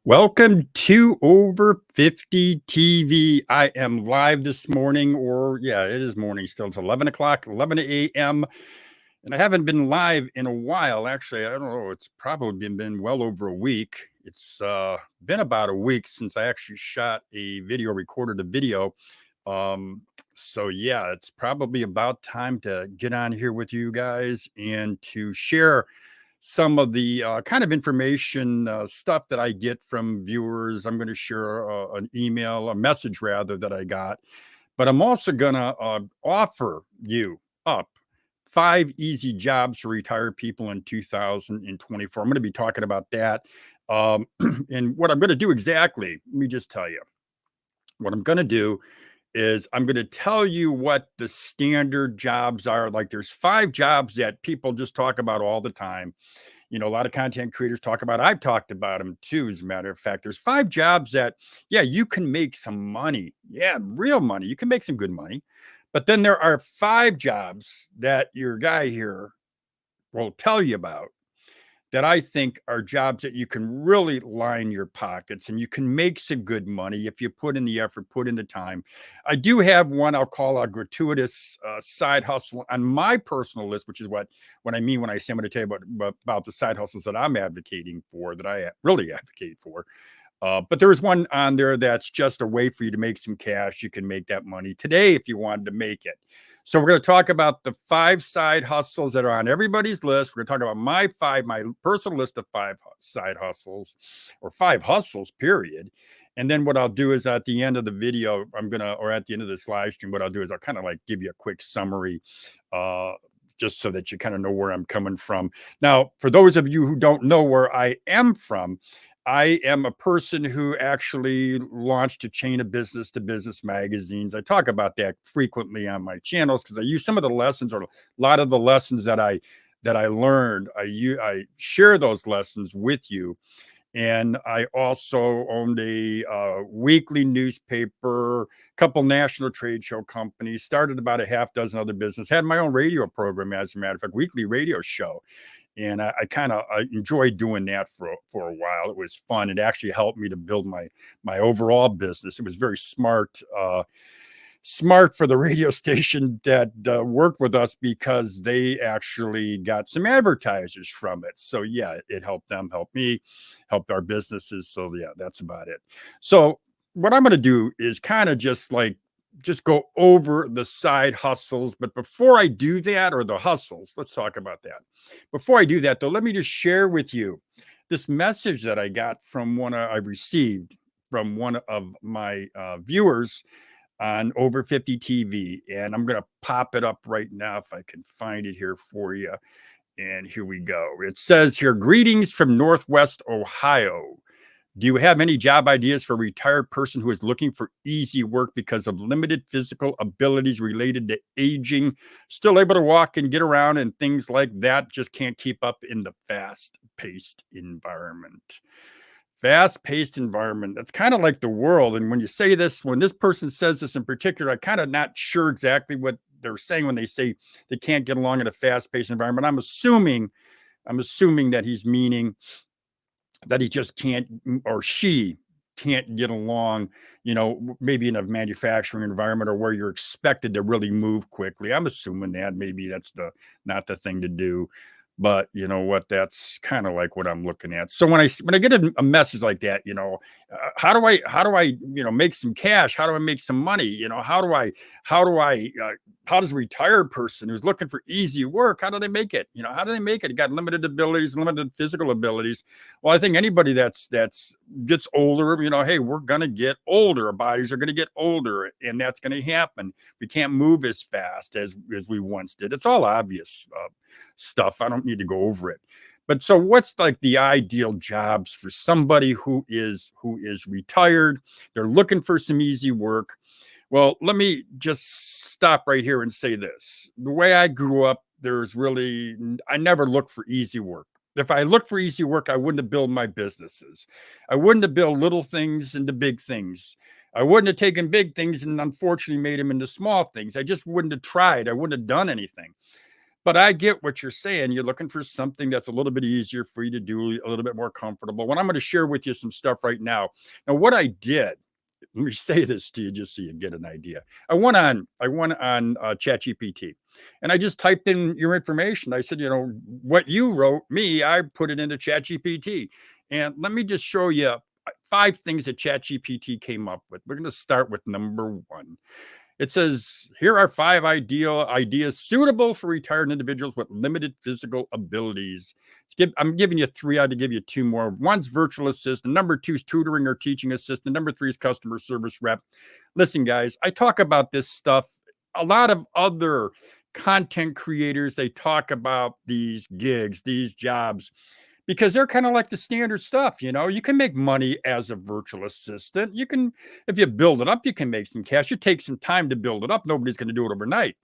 Welcome to Over 50 TV. I am live this morning, or yeah, it is morning still. It's 11 o'clock, 11 a.m. And I haven't been live in a while. Actually, I don't know. It's probably been well over a week. It's been about a week since I actually shot a video, recorded a video. Um, so yeah, it's probably about time to get on here with you guys and to share some of the kind of information stuff that I get from viewers. I'm going to share an email, a message rather, that I got, but I'm also going to offer you up 5 easy jobs for retired people in 2024. I'm going to be talking about that. And what I'm going to do exactly, let me just tell you what I'm going to do is I'm going to tell you what the standard jobs are. Like there's 5 jobs that people just talk about all the time. A lot of content creators talk about. I've talked about them too. As a matter of fact, there's 5 jobs that, yeah, you can make some money. Yeah, real money. You can make some good money. But then there are 5 jobs that your guy here will tell you about that I think are jobs that you can really line your pockets and you can make some good money if you put in the effort, put in the time. I do have one I'll call a gratuitous side hustle on my personal list, which is what I mean when I say I'm going to tell you about the side hustles that I'm advocating for, that I really advocate for. But there is one on there that's just a way for you to make some cash. You can make that money today if you wanted to make it. So we're going to talk about the 5 side hustles that are on everybody's list. We're going to talk about my personal list of 5 side hustles, or 5 hustles, period. And then what I'll do is at the end of the video, or at the end of this live stream, what I'll do is I'll kind of like give you a quick summary, uh, just so that you kind of know where I'm coming from. Now, for those of you who don't know where I am from, I am a person who actually launched a chain of business to business magazines. I talk about that frequently on my channels because I use some of the lessons, or a lot of the lessons that I learned. I share those lessons with you. And I also owned a weekly newspaper, a couple national trade show companies, started about a half dozen other business, had my own radio program, as a matter of fact, weekly radio show. And I kind of enjoyed doing that for a while. It was fun. It actually helped me to build my overall business. It was very smart for the radio station that worked with us, because they actually got some advertisers from it. So yeah, it helped them, helped me, helped our businesses. So yeah, that's about it. So what I'm going to do is kind of just go over the side hustles. But before I do that, or the hustles, let's talk about that. Before I do that, though, let me just share with you this message that I got from I received from one of my viewers on Over 50 TV. And I'm going to pop it up right now if I can find it here for you. And here we go. It says here, greetings from Northwest Ohio. Do you have any job ideas for a retired person who is looking for easy work because of limited physical abilities related to aging, still able to walk and get around and things like that, just can't keep up in the fast-paced environment? Fast-paced environment. That's kind of like the world. And when you say this, when this person says this in particular, I'm kind of not sure exactly what they're saying when they say they can't get along in a fast-paced environment. I'm assuming that he's meaning that he just can't, or she can't get along, maybe in a manufacturing environment, or where you're expected to really move quickly. I'm assuming that maybe that's not the thing to do. But you know what? That's kind of like what I'm looking at. So when I get a message like that, how do I make some cash? How do I make some money? How does a retired person who's looking for easy work, how do they make it? How do they make it? You got limited abilities, limited physical abilities. Well, I think anybody that's gets older, hey, we're gonna get older. Our bodies are gonna get older, and that's gonna happen. We can't move as fast as we once did. It's all obvious stuff. I don't need to go over it. But so what's like the ideal jobs for somebody who is retired? They're looking for some easy work. Well, let me just stop right here and say this. The way I grew up, I never looked for easy work. If I looked for easy work, I wouldn't have built my businesses. I wouldn't have built little things into big things. I wouldn't have taken big things and unfortunately made them into small things. I just wouldn't have tried. I wouldn't have done anything. But I get what you're saying. You're looking for something that's a little bit easier for you to do, a little bit more comfortable. Well, I'm going to share with you some stuff right now. Now, what I did, let me say this to you just so you get an idea. I went on ChatGPT, and I just typed in your information. I said, what you wrote me, I put it into ChatGPT. And let me just show you five things that ChatGPT came up with. We're going to start with number one. It says, here are five ideal ideas suitable for retired individuals with limited physical abilities. I'm giving you three. I had to give you two more. One's virtual assistant. Number two is tutoring or teaching assistant. Number three is customer service rep. Listen, guys, I talk about this stuff. A lot of other content creators, they talk about these gigs, these jobs, because they're kind of like the standard stuff. You can make money as a virtual assistant. You can, if you build it up, you can make some cash. It takes some time to build it up. Nobody's going to do it overnight.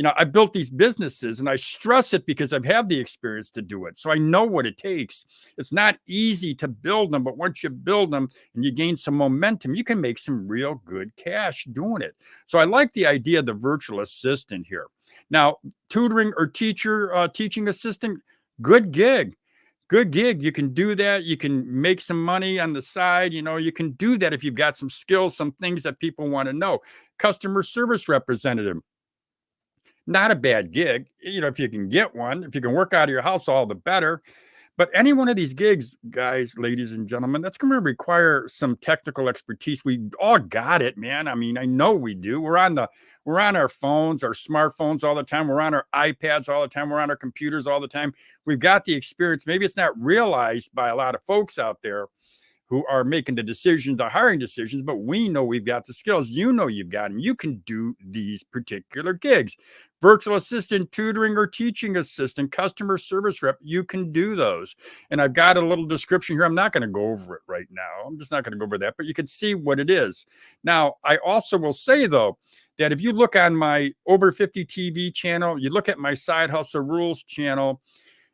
I built these businesses, and I stress it because I've had the experience to do it. So I know what it takes. It's not easy to build them, but once you build them and you gain some momentum, you can make some real good cash doing it. So I like the idea of the virtual assistant here. Now, tutoring or teaching assistant, good gig. Good gig. You can do that. You can make some money on the side. You can do that if you've got some skills, some things that people want to know. Customer service representative, not a bad gig. If you can get one, if you can work out of your house, all the better. But any one of these gigs, guys, ladies and gentlemen, that's going to require some technical expertise. We all got it, man. I mean, I know we do. We're on our phones, our smartphones all the time. We're on our iPads all the time. We're on our computers all the time. We've got the experience. Maybe it's not realized by a lot of folks out there who are making the decisions, the hiring decisions, but we know we've got the skills. You've got them. You can do these particular gigs. Virtual assistant, tutoring or teaching assistant, customer service rep, you can do those. And I've got a little description here. I'm not going to go over it right now. I'm just not going to go over that, but you can see what it is. Now, I also will say, though, that if you look on my Over 50 TV channel, you look at my Side Hustle Rules channel,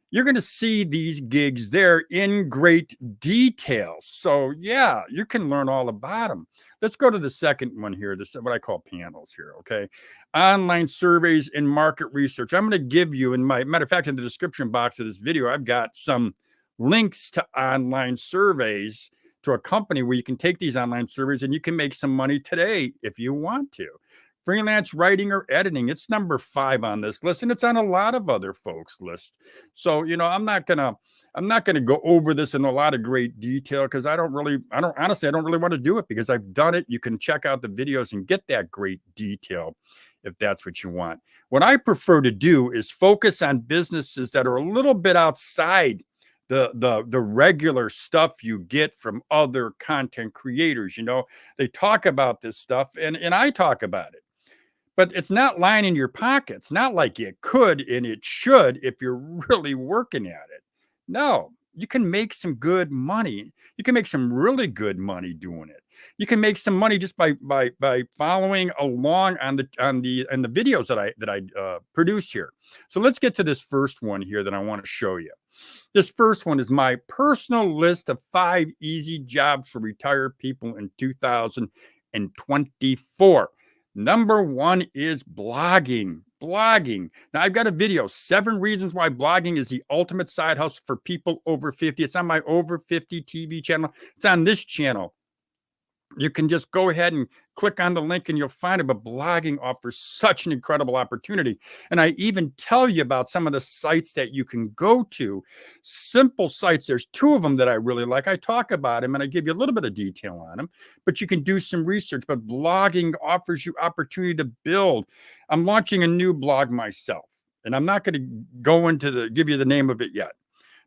you're going to see these gigs there in great detail. So yeah, you can learn all about them. Let's go to the second one here. This is what I call panels here. Okay. Online surveys and market research. I'm going to give you, in my matter of fact, in the description box of this video, I've got some links to online surveys to a company where you can take these online surveys and you can make some money today if you want to. Freelance writing or editing, it's number 5 on this list, and it's on a lot of other folks' lists. So, I'm not gonna go over this in a lot of great detail because I don't really want to do it because I've done it. You can check out the videos and get that great detail if that's what you want. What I prefer to do is focus on businesses that are a little bit outside the regular stuff you get from other content creators. They talk about this stuff and I talk about it. But it's not lying in your pockets. Not like it could and it should if you're really working at it. No, you can make some good money. You can make some really good money doing it. You can make some money just by following along on the videos that I produce here. So let's get to this first one here that I want to show you. This first one is my personal list of 5 easy jobs for retired people in 2024. Number 1 is blogging. Blogging. Now, I've got a video, 7 reasons why blogging is the ultimate side hustle for people over 50. It's on my Over 50 TV channel. It's on this channel. You can just go ahead and click on the link and you'll find it. But blogging offers such an incredible opportunity. And I even tell you about some of the sites that you can go to. Simple sites. There's 2 of them that I really like. I talk about them and I give you a little bit of detail on them, but you can do some research. But blogging offers you opportunity to build. I'm launching a new blog myself, and I'm not going to go into give you the name of it yet,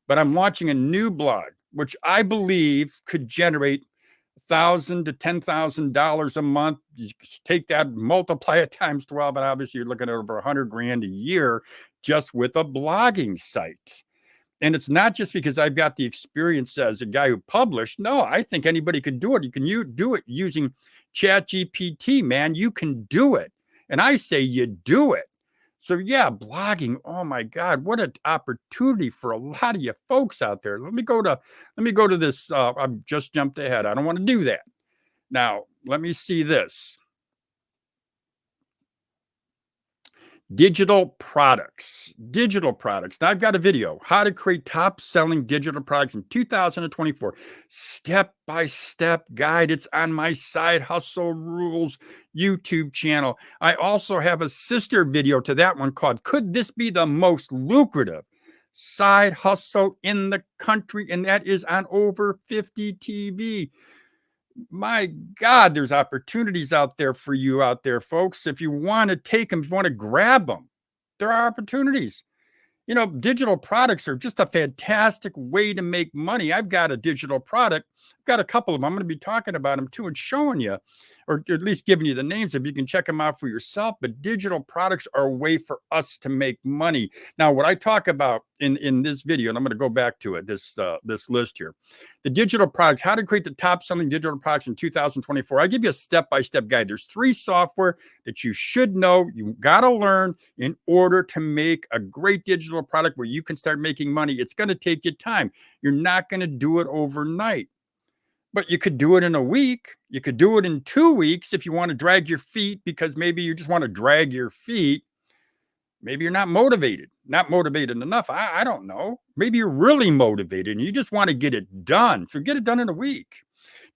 but I'm launching a new blog, which I believe could generate $1,000 to $10,000 a month. You take that, multiply it times 12, and obviously you're looking at over 100 grand a year just with a blogging site. And it's not just because I've got the experience as a guy who published. No, I think anybody can do it. You do it using ChatGPT, man. You can do it. And I say you do it. So yeah, blogging. Oh my God, what an opportunity for a lot of you folks out there. Let me go to this. I've just jumped ahead. I don't want to do that. Now, let me see this. Digital products. Digital products. Now I've got a video, how to create top selling digital products in 2024. Step by step guide. It's on my Side Hustle Rules YouTube channel. I also have a sister video to that one called Could This Be the Most Lucrative Side Hustle in the Country? And that is on Over 50 TV. My God, there's opportunities out there for you out there, folks. If you want to take them, if you want to grab them, there are opportunities. Digital products are just a fantastic way to make money. I've got a digital product. I've got a couple of them. I'm going to be talking about them too and showing you, or at least giving you the names if you can check them out for yourself. But digital products are a way for us to make money. Now, what I talk about in this video, and I'm going to go back to it, this list here, the digital products, how to create the top selling digital products in 2024. I give you a step-by-step guide. There's 3 software that you should know, you got to learn in order to make a great digital product where you can start making money. It's going to take you time. You're not going to do it overnight, but you could do it in a week. You could do it in 2 weeks if you want to drag your feet, because maybe you just want to drag your feet. Maybe you're not motivated enough. I don't know. Maybe you're really motivated and you just want to get it done. So get it done in a week.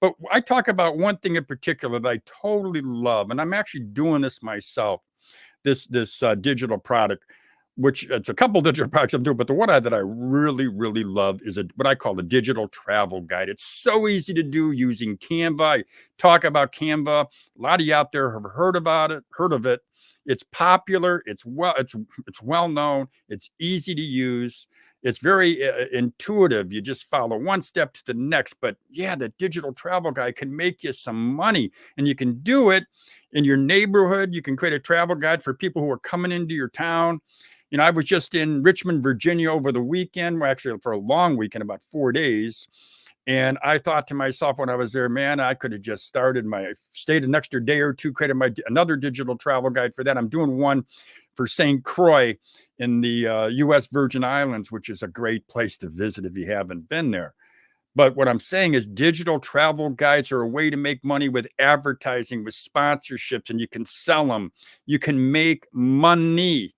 But I talk about one thing in particular that I totally love, and I'm actually doing this myself, this digital product, which it's a couple digital products I'm doing, but the one that I really, really love is what I call the digital travel guide. It's so easy to do using Canva. I talk about Canva. A lot of you out there have heard of it. It's popular. It's well known. It's easy to use. It's very intuitive. You just follow one step to the next. But yeah, the digital travel guide can make you some money, and you can do it in your neighborhood. You can create a travel guide for people who are coming into your town. I was just in Richmond, Virginia over the weekend, well, actually for a long weekend, about 4 days. And I thought to myself when I was there, man, I could have just stayed an extra day or two, created another digital travel guide for that. I'm doing one for St. Croix in the U.S. Virgin Islands, which is a great place to visit if you haven't been there. But what I'm saying is digital travel guides are a way to make money with advertising, with sponsorships, and you can sell them. You can make money.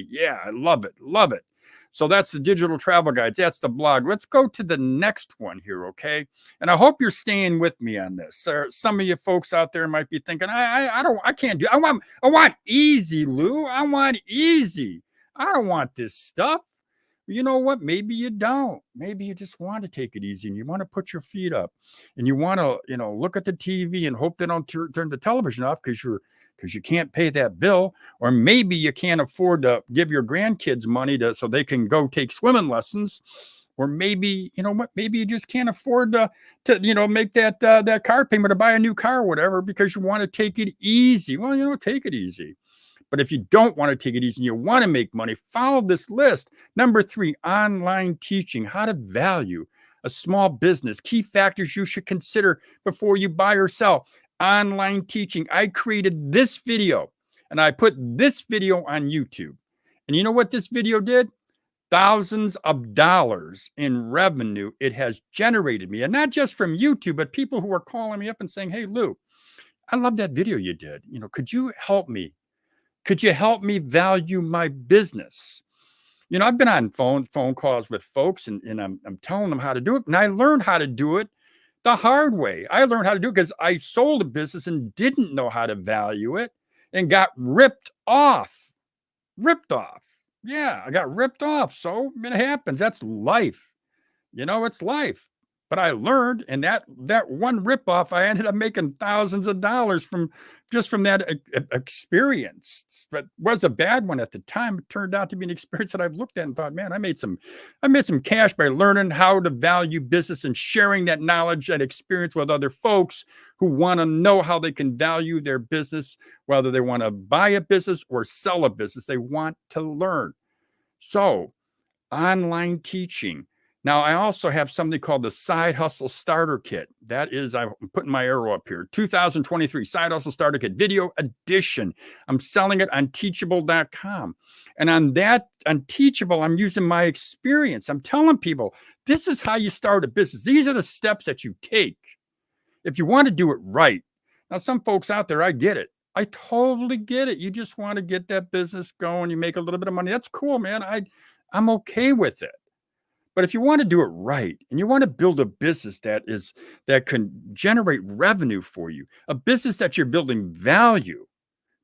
Yeah, I love it. Love it. So that's the digital travel guides. That's the blog. Let's go to the next one here, okay? And I hope you're staying with me on this. Some of you folks out there might be thinking, I can't do. I want easy, Lou. I want easy. I don't want this stuff. You know what? Maybe you don't. Maybe you just want to take it easy and you want to put your feet up and you want to, look at the TV and hope they don't turn the television off because you can't pay that bill. Or maybe you can't afford to give your grandkids money so they can go take swimming lessons. Or maybe, maybe you just can't afford to make that car payment to buy a new car or whatever because you want to take it easy. Well, take it easy. But if you don't want to take it easy and you want to make money, follow this list. Number 3, online teaching, how to value a small business, key factors you should consider before you buy or sell. Online teaching. I created this video and I put this video on YouTube. And you know what this video did? Thousands of dollars in revenue it has generated me. And not just from YouTube, but people who are calling me up and saying, hey, Lou, I love that video you did. Could you help me? Could you help me value my business? I've been on phone calls with folks and I'm telling them how to do it. And I learned how to do it the hard way. I learned how to do it because I sold a business and didn't know how to value it and got ripped off. Yeah, I got ripped off. So it happens. That's life. It's life. But I learned, and that one ripoff, I ended up making thousands of dollars from that experience. But was a bad one at the time. It turned out to be an experience that I've looked at and thought, man, I made some cash by learning how to value business and sharing that knowledge and experience with other folks who want to know how they can value their business, whether they want to buy a business or sell a business. They want to learn. So, online teaching. Now, I also have something called the Side Hustle Starter Kit. That is, I'm putting my arrow up here, 2023 Side Hustle Starter Kit, Video Edition. I'm selling it on Teachable.com. And on Teachable, I'm using my experience. I'm telling people, this is how you start a business. These are the steps that you take if you want to do it right. Now, some folks out there, I get it. I totally get it. You just want to get that business going. You make a little bit of money. That's cool, man. I'm okay with it. But if you want to do it right and you want to build a business that can generate revenue for you, a business that you're building value,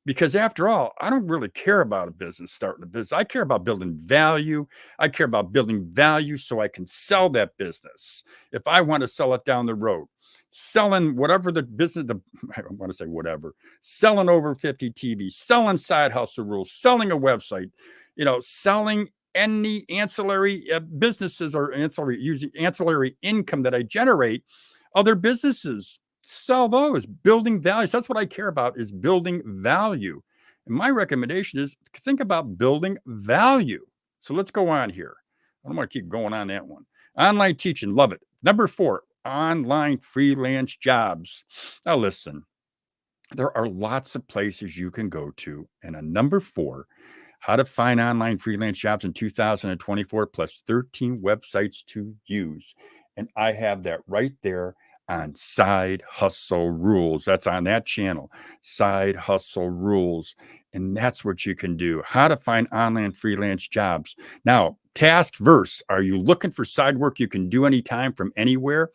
because after all, I don't really care about a business starting a business. I care about building value. I care about building value so I can sell that business. If I want to sell it down the road, selling whatever the business, I don't want to say whatever, selling over 50 TV, selling side hustle rules, selling a website, selling any ancillary businesses or ancillary using ancillary income that I generate, other businesses sell those, building values. That's what I care about, is building value. And my recommendation is think about building value. So let's go on here. I don't want to keep going on that one. Online teaching, love it. Number 4, online freelance jobs. Now listen, there are lots of places you can go to. And a number 4, how to find online freelance jobs in 2024 plus 13 websites to use. And I have that right there on Side Hustle Rules. That's on that channel, Side Hustle Rules. And that's what you can do. How to find online freelance jobs. Now, TASKVERSE. Are you looking for side work you can do anytime from anywhere?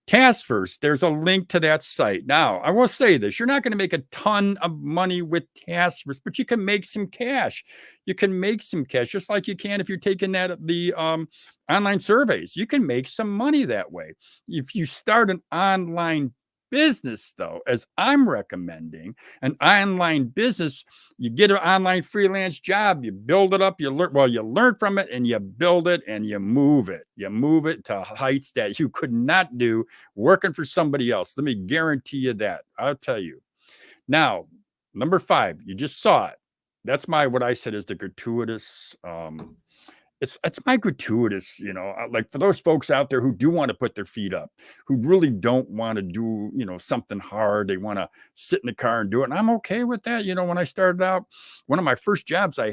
TASKVERSE, there's a link to that site. Now, I will say this, you're not going to make a ton of money with TASKVERSE, but you can make some cash. You can make some cash, just like you can if you're taking the online surveys. You can make some money that way. If you start an online business, though, as I'm recommending, an online business, you get an online freelance job, you build it up, you learn from it, and you build it and you move it. You move it to heights that you could not do working for somebody else. Let me guarantee you that. I'll tell you. Now, number 5, you just saw it. That's what I said is the gratuitous it's my gratuitous, like for those folks out there who do want to put their feet up, who really don't want to do, something hard. They want to sit in the car and do it. And I'm okay with that. When I started out, one of my first jobs as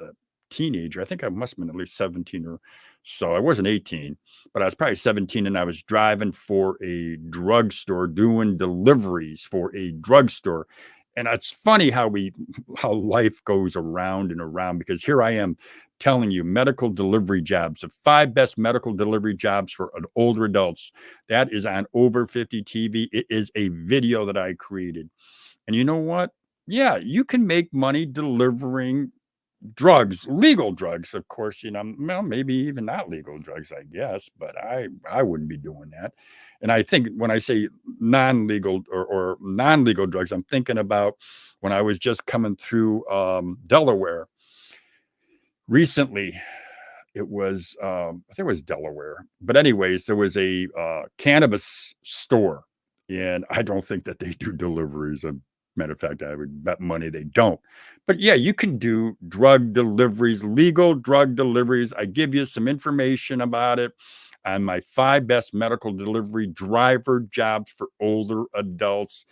a teenager, I think I must have been at least 17 or so. I wasn't 18, but I was probably 17, and I was driving for a drugstore, doing deliveries for a drugstore. And it's funny how life goes around and around, because here I am telling you medical delivery jobs, the 5 best medical delivery jobs for older adults. That is on Over 50 TV. It is a video that I created. And you know what? Yeah, you can make money delivering drugs, legal drugs, of course, well, maybe even not legal drugs, I guess, but I wouldn't be doing that. And I think when I say non-legal or non-legal drugs, I'm thinking about when I was just coming through Delaware recently. It was I think it was Delaware, but anyways, there was a cannabis store, and I don't think that they do deliveries. Matter of fact, I would bet money they don't. But yeah, you can do drug deliveries, legal drug deliveries. I give you some information about it on my 5 best medical delivery driver jobs for older adults.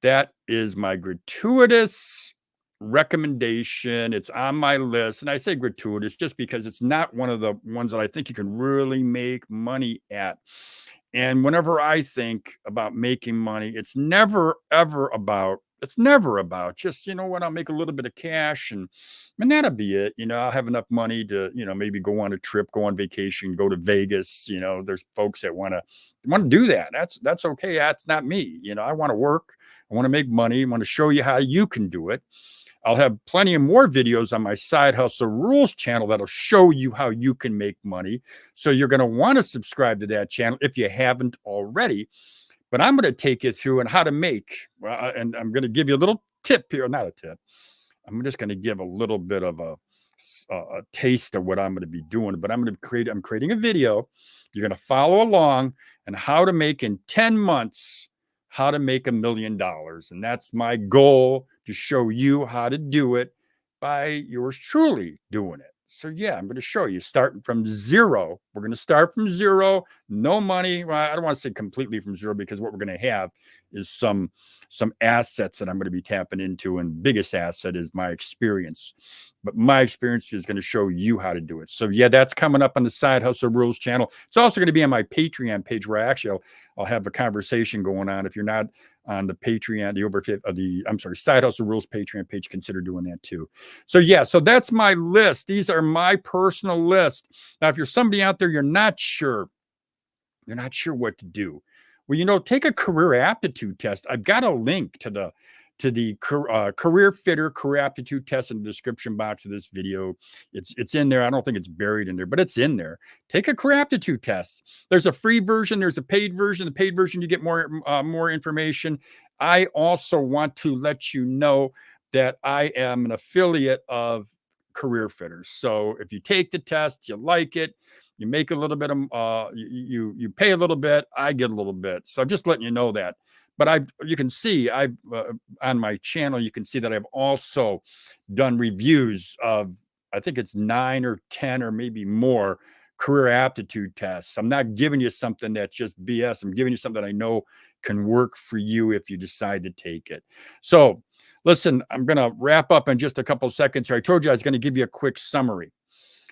That is my gratuitous recommendation. It's on my list. And I say gratuitous just because it's not one of the ones that I think you can really make money at. And whenever I think about making money, it's never about just, I'll make a little bit of cash and that'll be it. I'll have enough money to, maybe go on a trip, go on vacation, go to Vegas. There's folks that want to do that. That's okay. That's not me. I want to work. I want to make money. I want to show you how you can do it. I'll have plenty of more videos on my Side Hustle Rules channel that'll show you how you can make money. So you're going to want to subscribe to that channel if you haven't already. But I'm going to take you through and how to make, and I'm going to give you a little tip here, not a tip. I'm just going to give a little bit of a taste of what I'm going to be doing. But I'm creating a video. You're going to follow along and how to make in 10 months, how to make $1 million. And that's my goal, to show you how to do it by yours truly doing it. So yeah, I'm going to show you starting from zero. We're going to start from zero, no money. Well, I don't want to say completely from zero, because what we're going to have is some assets that I'm going to be tapping into. And biggest asset is my experience. But my experience is going to show you how to do it. So yeah, that's coming up on the Side Hustle Rules channel. It's also going to be on my Patreon page, where I'll have a conversation going on. If you're not on the Patreon, the Side Hustle Rules Patreon page. Consider doing that too. So yeah, so that's my list. These are my personal list. Now, if you're somebody out there, you're not sure what to do. Well, take a career aptitude test. I've got a link to the career fitter career aptitude test in the description box of this video. It's in there. I don't think it's buried in there, but it's in there. Take a career aptitude test. There's a free version. There's a paid version. The paid version, you get more information. I also want to let you know that I am an affiliate of Career Fitters. So if you take the test, you like it, you make a little bit of you pay a little bit, I get a little bit. So I'm just letting you know that. But you can see on my channel, you can see that I've also done reviews of, I think it's 9 or 10 or maybe more career aptitude tests. I'm not giving you something that's just BS. I'm giving you something I know can work for you if you decide to take it. So listen, I'm going to wrap up in just a couple of seconds here. I told you I was going to give you a quick summary.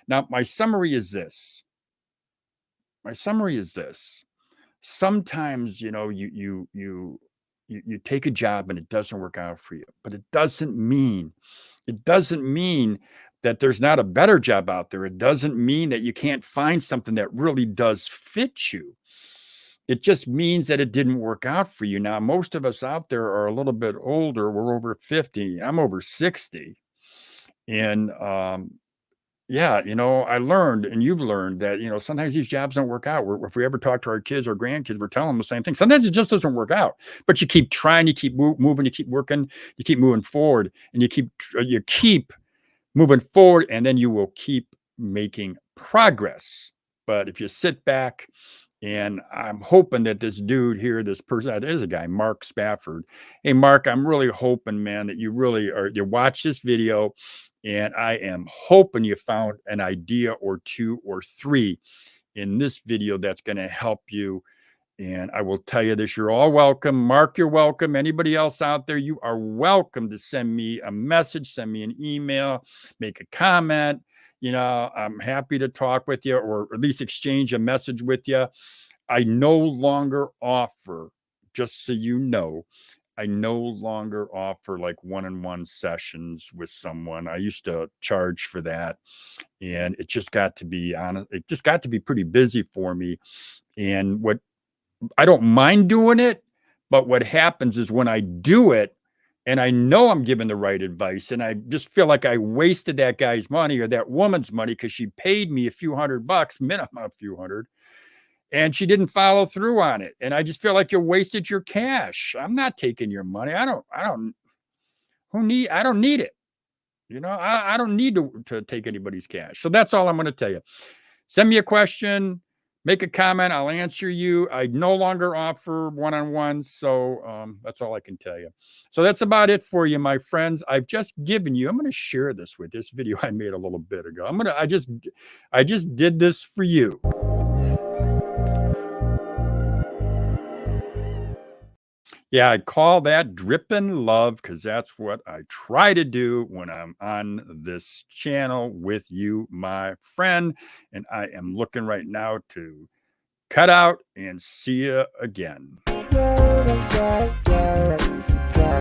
Now, my summary is this. Sometimes, you take a job and it doesn't work out for you, but it doesn't mean that there's not a better job out there. It doesn't mean that you can't find something that really does fit you. It just means that it didn't work out for you. Now, most of us out there are a little bit older. We're over 50. I'm over 60. And yeah, I learned, and you've learned that, sometimes these jobs don't work out. If we ever talk to our kids or grandkids, we're telling them the same thing. Sometimes it just doesn't work out, but you keep trying, you keep moving, you keep working, you keep moving forward, and you keep moving forward, and then you will keep making progress. But if you sit back, and I'm hoping that this dude here, this person, there's a guy, Mark Spafford. Hey, Mark, I'm really hoping, man, that you watch this video. And I am hoping you found an idea or 2 or 3 in this video that's going to help you. And I will tell you this, you're all welcome. Mark, you're welcome. Anybody else out there, you are welcome to send me a message, send me an email, make a comment. I'm happy to talk with you, or at least exchange a message with you. I no longer offer, just so you know, I no longer offer like one-on-one sessions with someone. I used to charge for that, and it just got to be honest. It just got to be pretty busy for me. And I don't mind doing it, but what happens is when I do it, and I know I'm giving the right advice, and I just feel like I wasted that guy's money or that woman's money because she paid me a few $100, minimum a few hundred, and she didn't follow through on it. And I just feel like you wasted your cash. I'm not taking your money. I don't need it. I don't need to take anybody's cash. So that's all I'm going to tell you. Send me a question, make a comment. I'll answer you. I no longer offer one-on-ones. So that's all I can tell you. So that's about it for you, my friends. I've just given you, I'm going to share this with this video I made a little bit ago. I just did this for you. Yeah, I call that dripping love, because that's what I try to do when I'm on this channel with you, my friend. And I am looking right now to cut out and see you again.